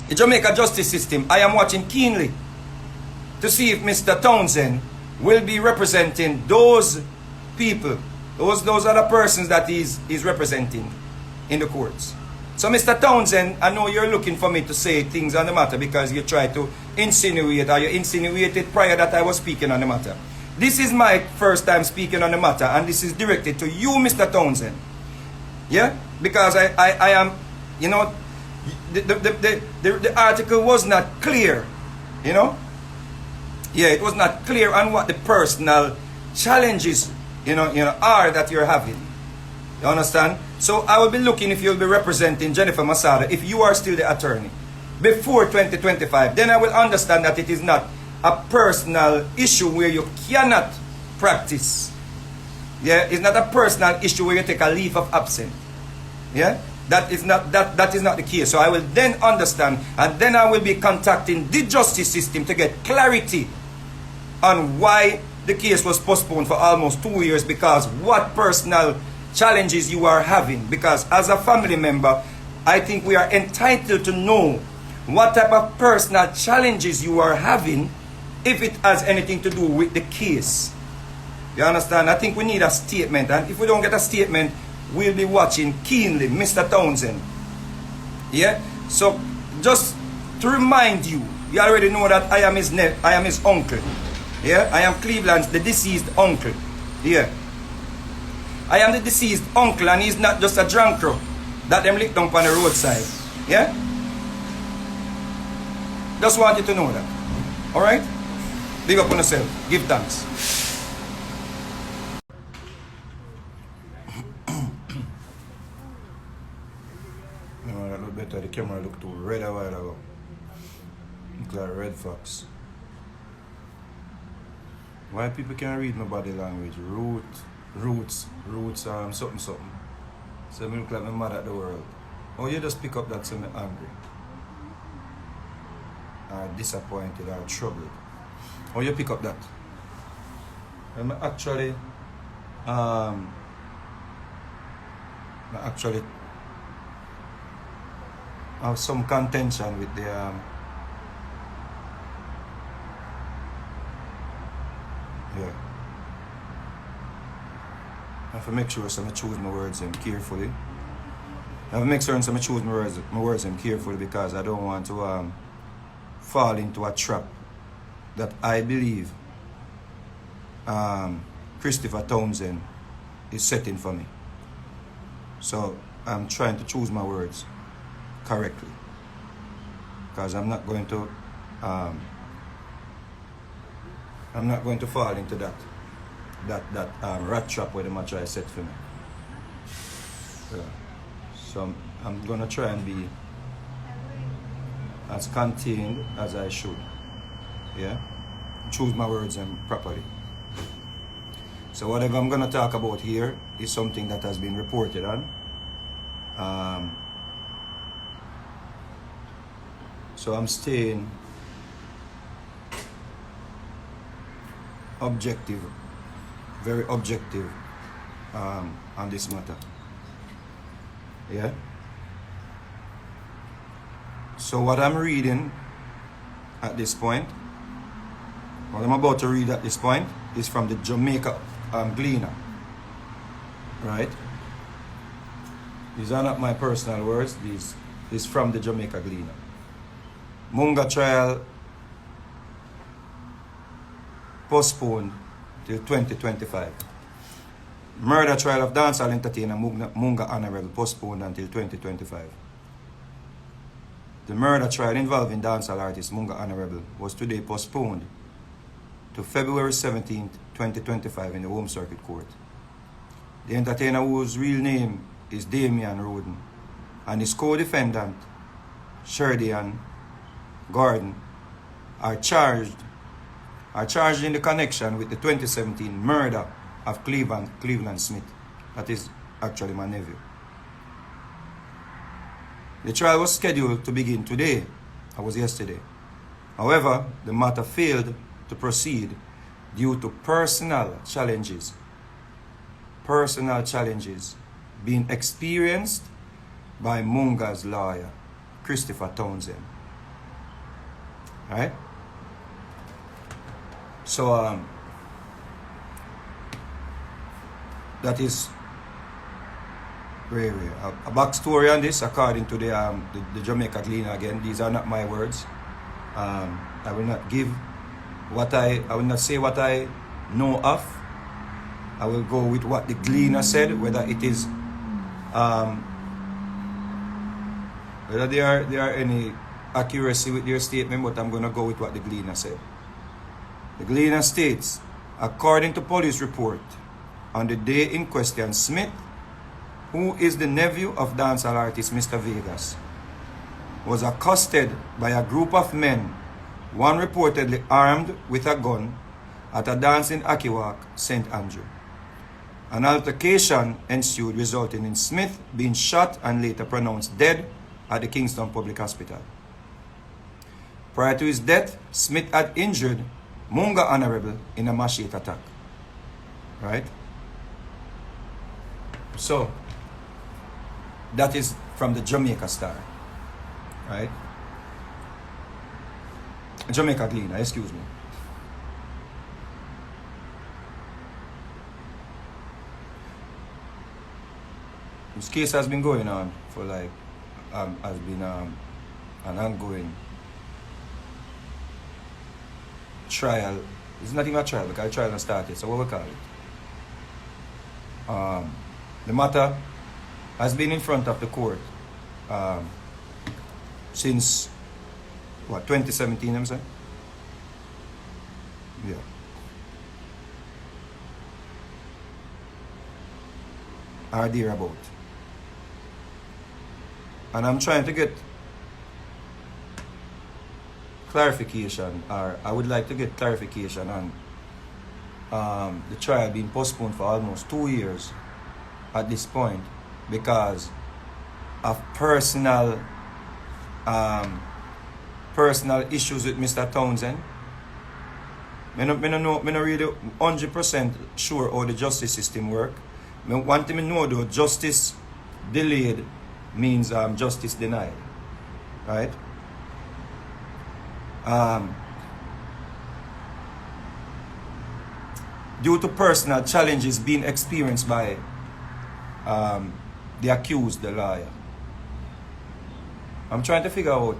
the Jamaica justice system, I am watching keenly to see if Mr. Townsend will be representing those people, those other persons that he's representing in the courts. So Mr. Townsend, I know you're looking for me to say things on the matter because you tried to insinuate, or you insinuated prior that I was speaking on the matter. This is my first time speaking on the matter, and this is directed to you, Mr. Townsend. Yeah? Because I am, you know, the article was not clear, you know? Yeah, it was not clear on what the personal challenges, you know, are that you're having. You understand? So I will be looking if you'll be representing Jennifer Masada, if you are still the attorney, before 2025. Then I will understand that it is not a personal issue where you cannot practice. Yeah, it's not a personal issue where you take a leave of absence. Yeah, that is not the case. So I will then understand, and then I will be contacting the justice system to get clarity on why the case was postponed for almost 2 years, because what personal challenges you are having. Because as a family member, I think we are entitled to know what type of personal challenges you are having, if it has anything to do with the case. You understand? I think we need a statement, and if we don't get a statement, we'll be watching keenly, Mr. Townsend. Yeah? So, just to remind you, you already know that I am his uncle. Yeah? I am Cleveland's, the deceased uncle. Yeah. I am the deceased uncle, and he's not just a drunk crow that them lick down on the roadside. Yeah? Just want you to know that. Alright? Big up on yourself. Give thanks. No, that look better. The camera looked too red a while ago. Look like a red fox. Why people can't read my body language? Roots, something. So me look like I'm mad at the world. Oh, you just pick up that so me angry. Or disappointed or troubled. Oh, you pick up that. I'm actually have some contention with the yeah. I have to make sure so I choose my words carefully. I have to make sure so I choose my words carefully, because I don't want to fall into a trap that I believe Christopher Townsend is setting for me. So I'm trying to choose my words correctly, because I'm not going to fall into that rat trap where the match I set for me. Yeah. So I'm gonna try and be as contained as I should. Yeah, choose my words properly. So whatever I'm gonna talk about here is something that has been reported on. So I'm staying objective, very objective on this matter. Yeah. So what I'm reading at this point, what I'm about to read at this point, is from the Jamaica Gleaner. Right? These are not my personal words. These is from the Jamaica Gleaner. Munga trial postponed till 2025. Murder trial of dancehall entertainer Munga Honorable postponed until 2025. The murder trial involving dancehall artist Munga Honorable was today postponed to February 17, 2025 in the Home Circuit Court. The entertainer, whose real name is Damian Roden, and his co-defendant, Sherdian Gordon, are charged in the connection with the 2017 murder of Cleveland Smith. That is actually my nephew. The trial was scheduled to begin today. That was yesterday. However, the matter failed to proceed due to personal challenges being experienced by Munga's lawyer, Christopher Townsend. Right? So that is very a backstory on this, according to the Jamaica Gleaner. Again, these are not my words. I will not give I will not say what I know of. I will go with what the Gleaner said, whether it is whether there are any accuracy with your statement, but I'm going to go with what the Gleaner said. The Gleaner states, according to police report, on the day in question, Smith, who is the nephew of dancehall artist Mr. Vegas, was accosted by a group of men, one reportedly armed with a gun, at a dance in Akiwak, St. Andrew. An altercation ensued, resulting in Smith being shot and later pronounced dead at the Kingston Public Hospital. Prior to his death, Smith had injured Munga Honorable in a machete attack. Right? So, that is from the Jamaica Star. Right? Jamaica Gleaner, excuse me. This case has been going on for like, has been an ongoing trial. It's not even a trial because the trial has started. So what we call it? The matter has been in front of the court since what, 2017, I'm saying? Yeah. Or thereabout. And I'm trying to get clarification, or I would like to get clarification on the trial being postponed for almost 2 years at this point because of personal issues with Mr. Townsend. I'm not really 100% sure how the justice system works. One thing I know though, justice delayed means justice denied, right? Due to personal challenges being experienced by the accused, the lawyer, I'm trying to figure out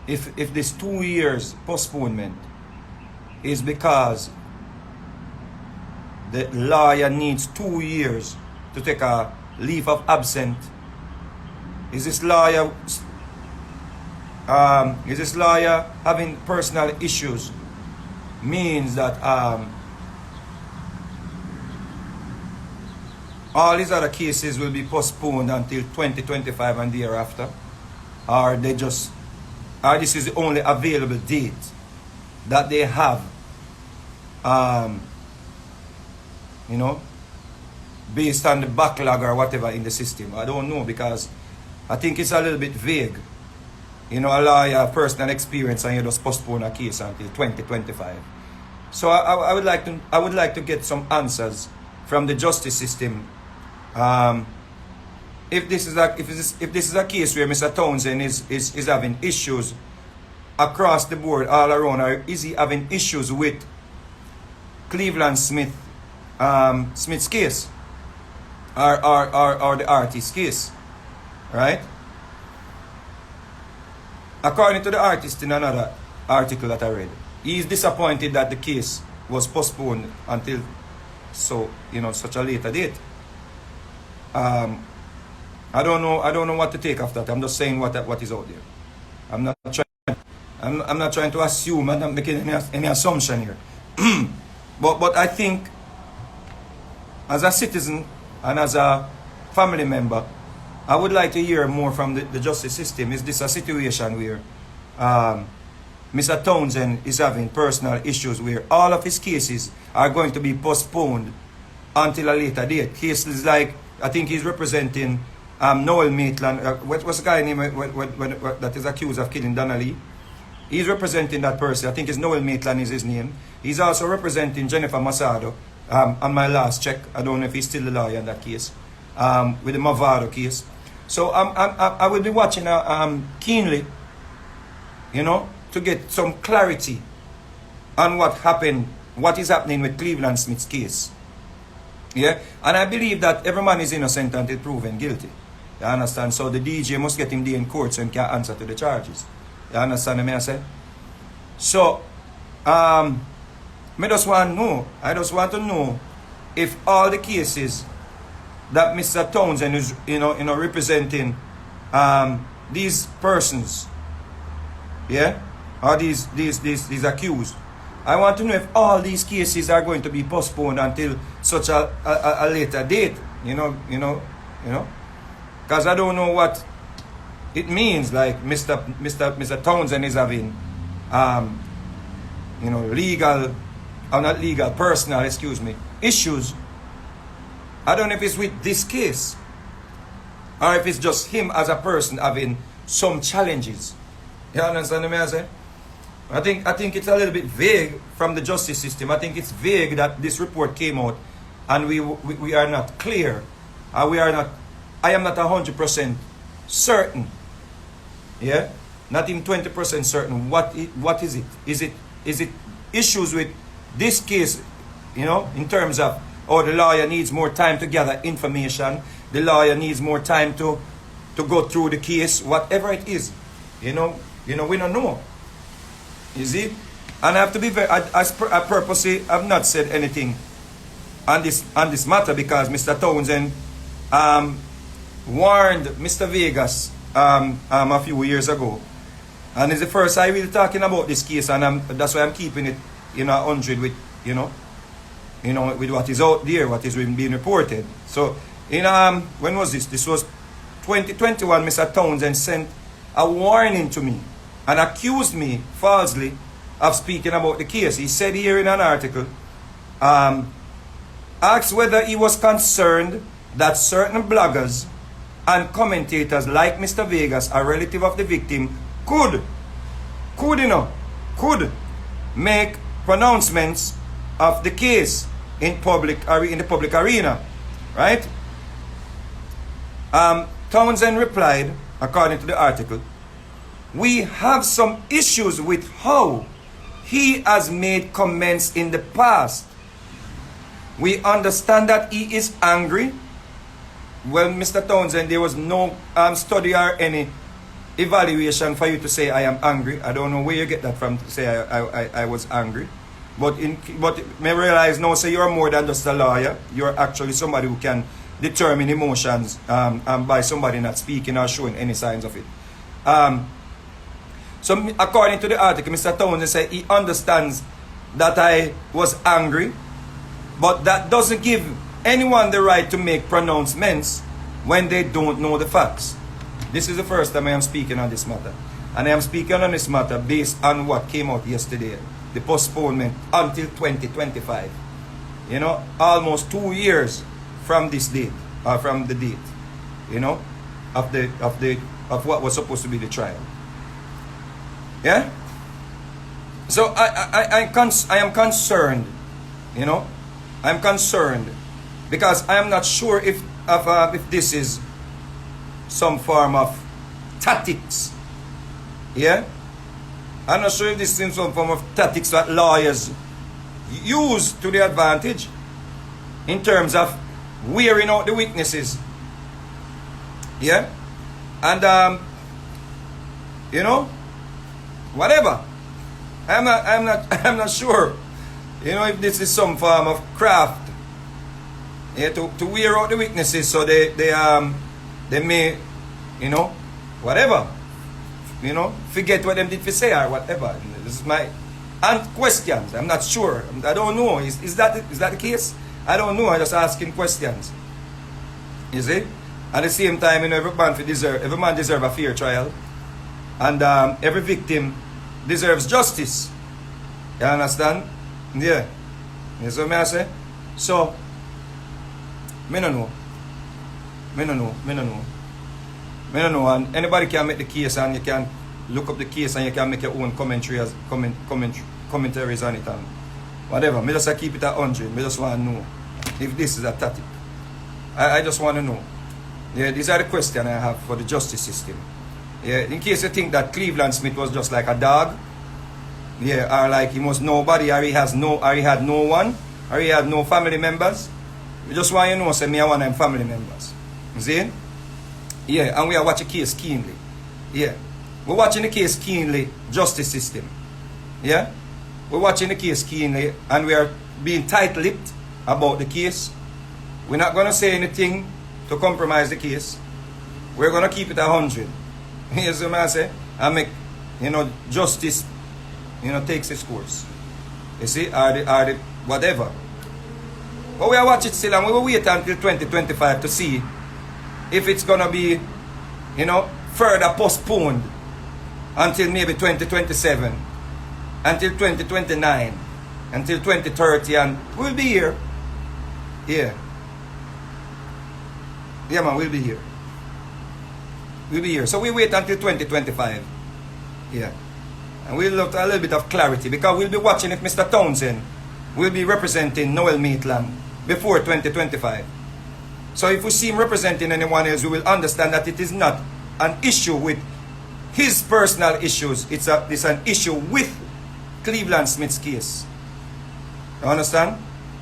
if this 2 years postponement is because the lawyer needs 2 years to take a leave of absence. Is this lawyer having personal issues means that all these other cases will be postponed until 2025 and thereafter, or this is the only available date that they have, based on the backlog or whatever in the system. I don't know, because I think it's a little bit vague. A lawyer, personal experience, and you just postpone a case until 2025. So I would like to get some answers from the justice system. If this is a case where Mr. Townsend is having issues across the board all around, or is he having issues with Cleveland Smith's case, or the artist's case, right? According to the artist in another article that I read, he is disappointed that the case was postponed until such a later date. I don't know what to take of that. I'm just saying what is out there. I'm not trying to assume. I'm not making any assumption here. But I think, as a citizen and as a family member, I would like to hear more from the justice system. Is this a situation where Mr. Townsend is having personal issues where all of his cases are going to be postponed until a later date? Cases like, I think he's representing Noel Maitland. What's the guy name that is accused of killing Donnelly? He's representing that person. I think it's Noel Maitland is his name. He's also representing Jennifer Masado on my last check. I don't know if he's still the lawyer in that case, with the Mavado case. So I will be watching keenly, to get some clarity on what happened, what is happening with Cleveland Smith's case. Yeah? And I believe that every man is innocent until proven guilty. You understand? So the DJ must get him there in court so he can answer to the charges. You understand what I say? So, I just want to know if all the cases that Mr. Townsend is, representing these persons, yeah, or these accused. I want to know if all these cases are going to be postponed until such a later date. Because I don't know what it means. Like Mr. Townsend is having, legal, or not legal, personal, issues. I don't know if it's with this case, or if it's just him as a person having some challenges. You understand what I say? I think it's a little bit vague from the justice system. I think it's vague that this report came out, and we are not clear. I am not 100% certain. Yeah, not even 20% certain. What is it? Is it issues with this case? In terms of, the lawyer needs more time to gather information. The lawyer needs more time to go through the case. Whatever it is, we don't know. You see? And I have to be very, I purposely have not said anything on this matter because Mr. Townsend warned Mr. Vegas a few years ago. And it's the first time we're talking about this case, and that's why I'm keeping it 100 with, with what is out there, what is being reported. So, when was this? This was 2021. Mr. Townsend sent a warning to me and accused me falsely of speaking about the case. He said here in an article, asked whether he was concerned that certain bloggers and commentators like Mr. Vegas, a relative of the victim, could make pronouncements of the case in the public arena, right? Townsend replied, according to the article, "We have some issues with how he has made comments in the past. We understand that he is angry." Well, Mr. Townsend, there was no study or any evaluation for you to say I am angry. I don't know where you get that from to say I was angry. But may realize now, say you're more than just a lawyer. You're actually somebody who can determine emotions by somebody not speaking or showing any signs of it. So according to the article, Mr. Townsend said he understands that I was angry, but that doesn't give anyone the right to make pronouncements when they don't know the facts. This is the first time I am speaking on this matter. And I am speaking on this matter based on what came out yesterday. The postponement until 2025. Almost 2 years from this date, or from the date, of what was supposed to be the trial. Yeah? So I am concerned, I'm concerned because I am not sure if this is some form of tactics. Yeah? I'm not sure if this is some form of tactics that lawyers use to their advantage in terms of wearing out the witnesses. Yeah? And, whatever. I'm not sure, if this is some form of craft, to wear out the witnesses so they may, whatever, forget what them did for say or whatever. This is my questions. I'm not sure. I don't know. Is that the case? I don't know. I'm just asking questions. You see? At the same time, every man deserves a fair trial, and every victim deserves justice. You understand? Yeah. You see what I say? So, I don't know. And anybody can make the case, and you can look up the case, and you can make your own commentaries on it, and whatever. Me just keep it at 100. Me just want to know if this is a tactic. I just want to know. Yeah, these are the questions I have for the justice system. Yeah, in case you think that Cleveland Smith was just like a dog, Yeah, or like he was nobody, or he had no one, or he had no family members. We just want you to know, say me I want them family members. You see? Yeah, and we are watching the case keenly. Yeah. We're watching the case keenly, justice system. Yeah? We're watching the case keenly, and we are being tight-lipped about the case. We're not going to say anything to compromise the case. We're going to keep it 100. Here's what I say. I make, justice, takes its course. You see? Or the whatever. But we are watching it still, and we will wait until 2025 to see if it's going to be, further postponed until maybe 2027, until 2029, until 2030, and we'll be here. Yeah. Yeah, man, we'll be here. We'll be here. So we wait until 2025. Yeah. And we'll look at a little bit of clarity, because we'll be watching if Mr. Townsend will be representing Noel Maitland before 2025. So if we see him representing anyone else, we will understand that it is not an issue with his personal issues. It's an issue with Cleveland Smith's case. You understand?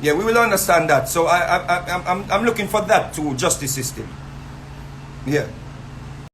Yeah, we will understand that. So I'm looking for that to justice system. Yeah.